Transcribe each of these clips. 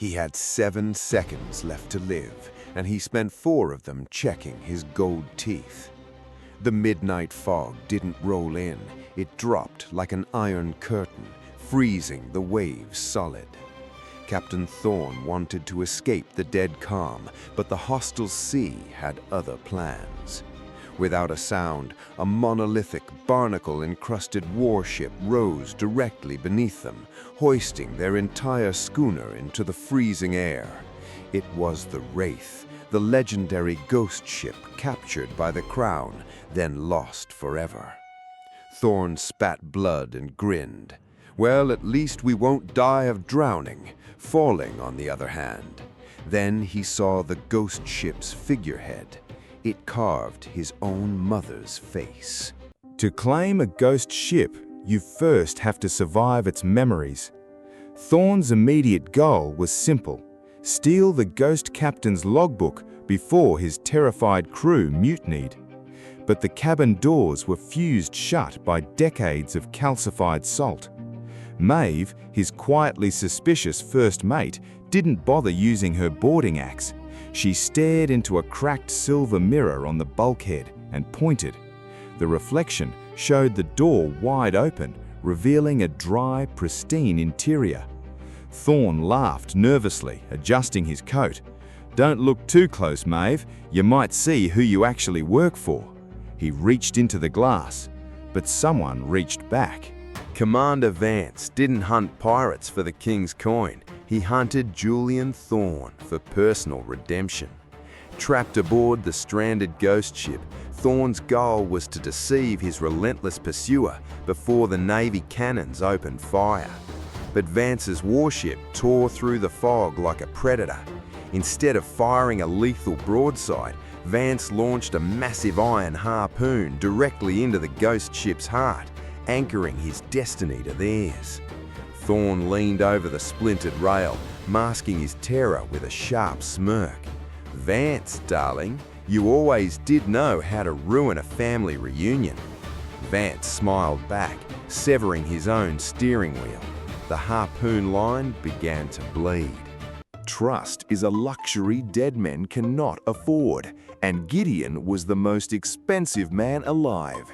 He had 7 seconds left to live, and he spent 4 of them checking his gold teeth. The midnight fog didn't roll in. It dropped like an iron curtain, freezing the waves solid. Captain Thorne wanted to escape the dead calm, but the hostile sea had other plans. Without a sound, a monolithic, barnacle-encrusted warship rose directly beneath them, hoisting their entire schooner into the freezing air. It was the Wraith, the legendary ghost ship captured by the Crown, then lost forever. Thorne spat blood and grinned. Well, at least we won't die of drowning. Falling, on the other hand. Then he saw the ghost ship's figurehead. It carved his own mother's face. To claim a ghost ship, you first have to survive its memories. Thorne's immediate goal was simple: steal the ghost captain's logbook before his terrified crew mutinied. But the cabin doors were fused shut by decades of calcified salt. Maeve, his quietly suspicious first mate, didn't bother using her boarding axe. She stared into a cracked silver mirror on the bulkhead and pointed. The reflection showed the door wide open, revealing a dry, pristine interior. Thorne laughed nervously, adjusting his coat. "Don't look too close, Maeve. You might see who you actually work for." He reached into the glass, but someone reached back. Commander Vance didn't hunt pirates for the King's coin. He hunted Julian Thorne for personal redemption. Trapped aboard the stranded ghost ship, Thorne's goal was to deceive his relentless pursuer before the Navy cannons opened fire. But Vance's warship tore through the fog like a predator. Instead of firing a lethal broadside, Vance launched a massive iron harpoon directly into the ghost ship's heart, anchoring his destiny to theirs. Thorne leaned over the splintered rail, masking his terror with a sharp smirk. "Vance, darling, you always did know how to ruin a family reunion." Vance smiled back, severing his own steering wheel. The harpoon line began to bleed. Trust is a luxury dead men cannot afford, and Gideon was the most expensive man alive.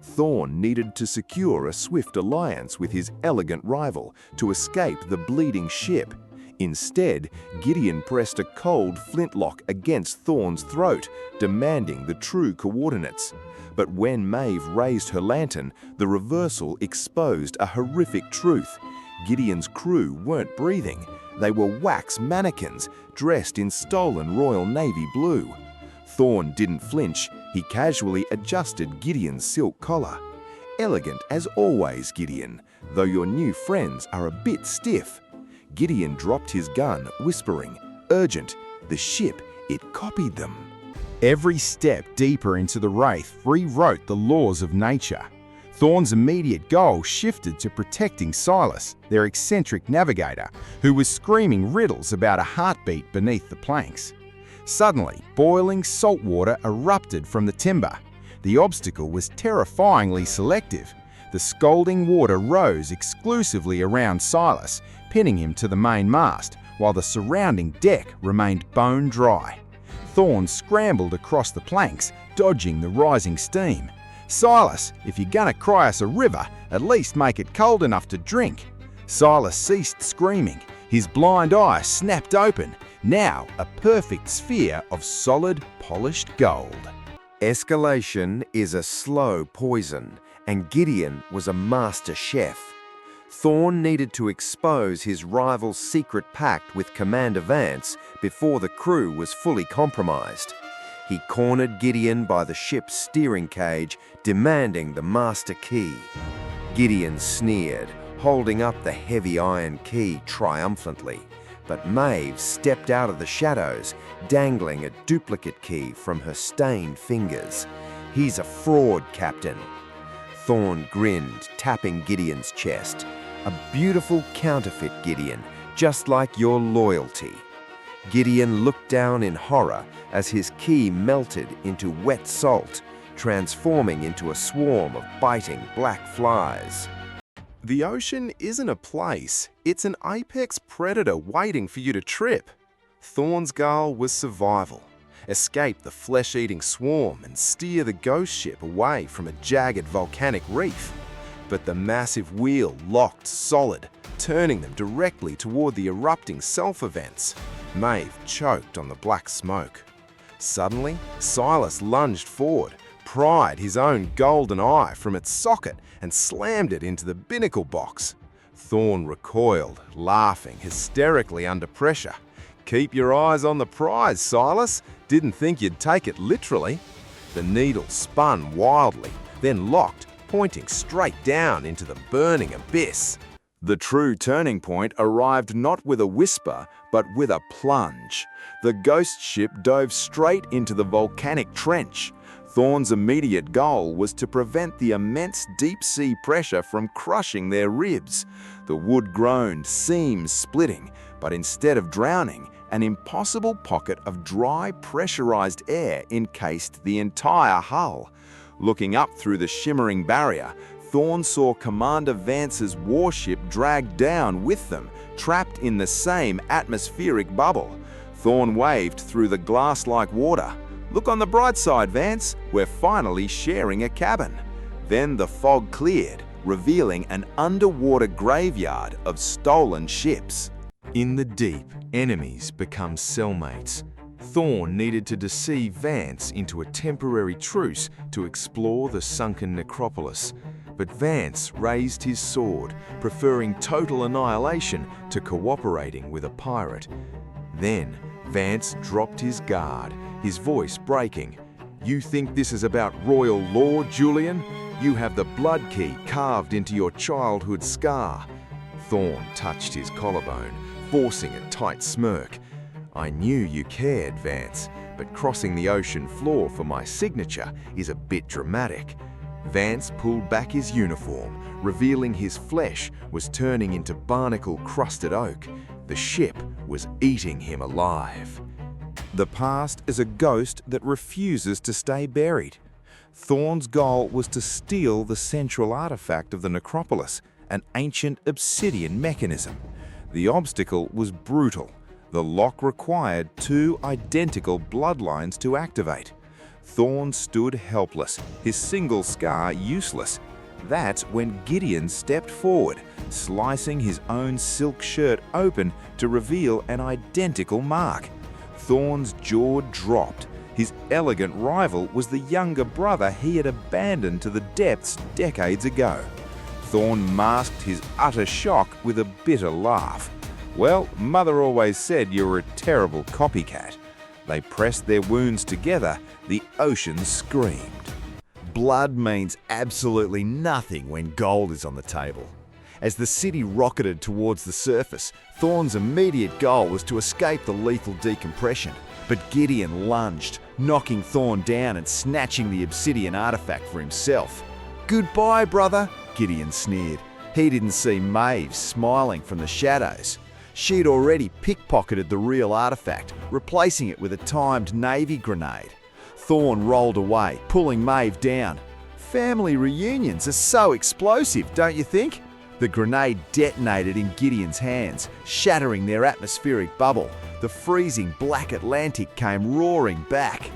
Thorne needed to secure a swift alliance with his elegant rival to escape the bleeding ship. Instead, Gideon pressed a cold flintlock against Thorne's throat, demanding the true coordinates. But when Maeve raised her lantern, the reversal exposed a horrific truth. Gideon's crew weren't breathing. They were wax mannequins, dressed in stolen Royal Navy blue. Thorne didn't flinch. He casually adjusted Gideon's silk collar. "Elegant as always, Gideon, though your new friends are a bit stiff." Gideon dropped his gun, whispering, "Urgent." The ship, it copied them. Every step deeper into the Wraith rewrote the laws of nature. Thorne's immediate goal shifted to protecting Silas, their eccentric navigator, who was screaming riddles about a heartbeat beneath the planks. Suddenly, boiling salt water erupted from the timber. The obstacle was terrifyingly selective. The scalding water rose exclusively around Silas, pinning him to the main mast, while the surrounding deck remained bone dry. Thorne scrambled across the planks, dodging the rising steam. "Silas, if you're gonna cry us a river, at least make it cold enough to drink." Silas ceased screaming. His blind eye snapped open, now a perfect sphere of solid, polished gold. Escalation is a slow poison, and Gideon was a master chef. Thorne needed to expose his rival's secret pact with Commander Vance before the crew was fully compromised. He cornered Gideon by the ship's steering cage, demanding the master key. Gideon sneered, holding up the heavy iron key triumphantly. But Maeve stepped out of the shadows, dangling a duplicate key from her stained fingers. "He's a fraud, Captain." Thorne grinned, tapping Gideon's chest. "A beautiful counterfeit, Gideon, just like your loyalty." Gideon looked down in horror as his key melted into wet salt, transforming into a swarm of biting black flies. The ocean isn't a place, it's an apex predator waiting for you to trip. Thorne's goal was survival. Escape the flesh-eating swarm and steer the ghost ship away from a jagged volcanic reef. But the massive wheel locked solid, turning them directly toward the erupting sulfur vents. Maeve choked on the black smoke. Suddenly, Silas lunged forward, pried his own golden eye from its socket and slammed it into the binnacle box. Thorne recoiled, laughing hysterically under pressure. "Keep your eyes on the prize, Silas. Didn't think you'd take it literally." The needle spun wildly, then locked, pointing straight down into the burning abyss. The true turning point arrived not with a whisper, but with a plunge. The ghost ship dove straight into the volcanic trench. Thorne's immediate goal was to prevent the immense deep-sea pressure from crushing their ribs. The wood groaned, seams splitting, but instead of drowning, an impossible pocket of dry, pressurized air encased the entire hull. Looking up through the shimmering barrier, Thorne saw Commander Vance's warship dragged down with them, trapped in the same atmospheric bubble. Thorne waved through the glass-like water. "Look on the bright side, Vance. We're finally sharing a cabin." Then the fog cleared, revealing an underwater graveyard of stolen ships. In the deep, enemies become cellmates. Thorne needed to deceive Vance into a temporary truce to explore the sunken necropolis. But Vance raised his sword, preferring total annihilation to cooperating with a pirate. Then, Vance dropped his guard, his voice breaking. "You think this is about royal law, Julian? You have the blood key carved into your childhood scar." Thorne touched his collarbone, forcing a tight smirk. "I knew you cared, Vance, but crossing the ocean floor for my signature is a bit dramatic." Vance pulled back his uniform, revealing his flesh was turning into barnacle-crusted oak. The ship was eating him alive. The past is a ghost that refuses to stay buried. Thorne's goal was to steal the central artifact of the necropolis, an ancient obsidian mechanism. The obstacle was brutal. The lock required 2 identical bloodlines to activate. Thorne stood helpless, his single scar useless. That's when Gideon stepped forward, slicing his own silk shirt open to reveal an identical mark. Thorne's jaw dropped. His elegant rival was the younger brother he had abandoned to the depths decades ago. Thorne masked his utter shock with a bitter laugh. "Well, Mother always said you were a terrible copycat." They pressed their wounds together. The ocean screamed. Blood means absolutely nothing when gold is on the table. As the city rocketed towards the surface, Thorne's immediate goal was to escape the lethal decompression. But Gideon lunged, knocking Thorne down and snatching the obsidian artifact for himself. "Goodbye, brother," Gideon sneered. He didn't see Maeve smiling from the shadows. She'd already pickpocketed the real artifact, replacing it with a timed Navy grenade. Thorne rolled away, pulling Maeve down. Family reunions are so explosive, don't you think? The grenade detonated in Gideon's hands, shattering their atmospheric bubble. The freezing black Atlantic came roaring back.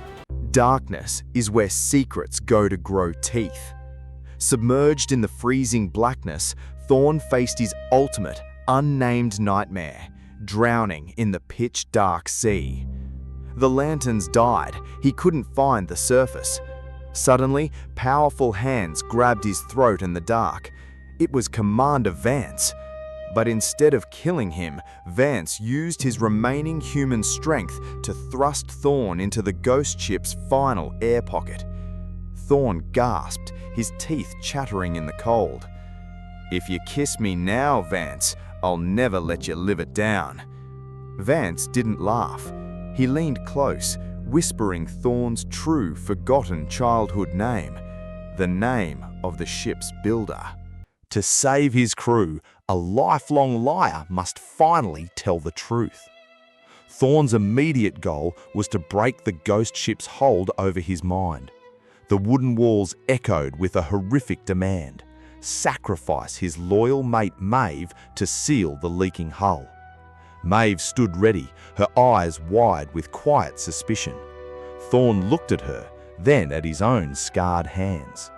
Darkness is where secrets go to grow teeth. Submerged in the freezing blackness, Thorne faced his ultimate, unnamed nightmare, drowning in the pitch-dark sea. The lanterns died. He couldn't find the surface. Suddenly, powerful hands grabbed his throat in the dark. It was Commander Vance. But instead of killing him, Vance used his remaining human strength to thrust Thorne into the ghost ship's final air pocket. Thorne gasped, his teeth chattering in the cold. "If you kiss me now, Vance, I'll never let you live it down." Vance didn't laugh. He leaned close, whispering Thorne's true, forgotten childhood name, the name of the ship's builder. To save his crew, a lifelong liar must finally tell the truth. Thorne's immediate goal was to break the ghost ship's hold over his mind. The wooden walls echoed with a horrific demand. sacrifice his loyal mate Maeve to seal the leaking hull. Maeve stood ready, her eyes wide with quiet suspicion. Thorne looked at her, then at his own scarred hands.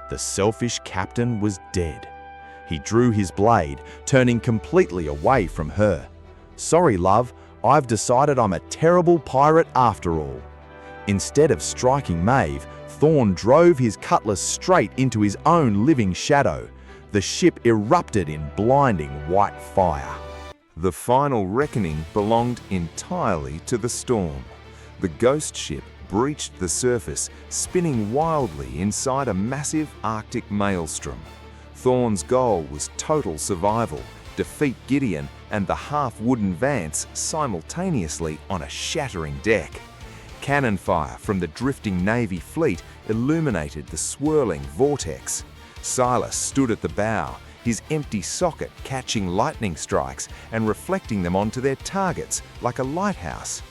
The selfish captain was dead. He drew his blade, turning completely away from her. "Sorry, love, I've decided I'm a terrible pirate after all." Instead of striking Maeve, Thorne drove his cutlass straight into his own living shadow. The ship erupted in blinding white fire. The final reckoning belonged entirely to the storm. The ghost ship breached the surface, spinning wildly inside a massive Arctic maelstrom. Thorne's goal was total survival, defeat Gideon and the half-wooden Vance simultaneously on a shattering deck. Cannon fire from the drifting Navy fleet illuminated the swirling vortex. Silas stood at the bow, his empty socket catching lightning strikes and reflecting them onto their targets like a lighthouse.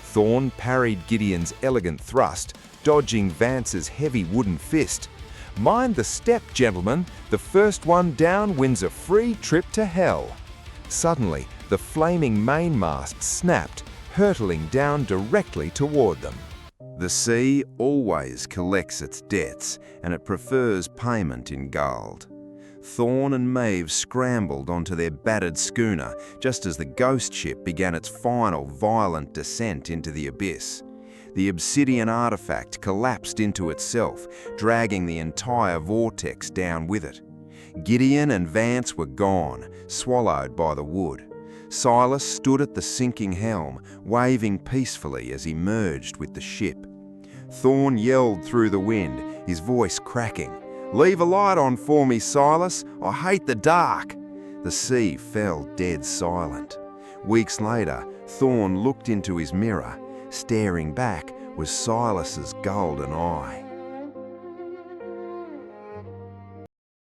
Thorne parried Gideon's elegant thrust, dodging Vance's heavy wooden fist. "Mind the step, gentlemen. The first one down wins a free trip to hell." Suddenly, the flaming mainmast snapped, hurtling down directly toward them. The sea always collects its debts, and it prefers payment in gold. Thorne and Maeve scrambled onto their battered schooner just as the ghost ship began its final violent descent into the abyss. The obsidian artifact collapsed into itself, dragging the entire vortex down with it. Gideon and Vance were gone, swallowed by the wood. Silas stood at the sinking helm, waving peacefully as he merged with the ship. Thorne yelled through the wind, his voice cracking. "Leave a light on for me, Silas. I hate the dark." The sea fell dead silent. Weeks later, Thorne looked into his mirror. Staring back was Silas's golden eye.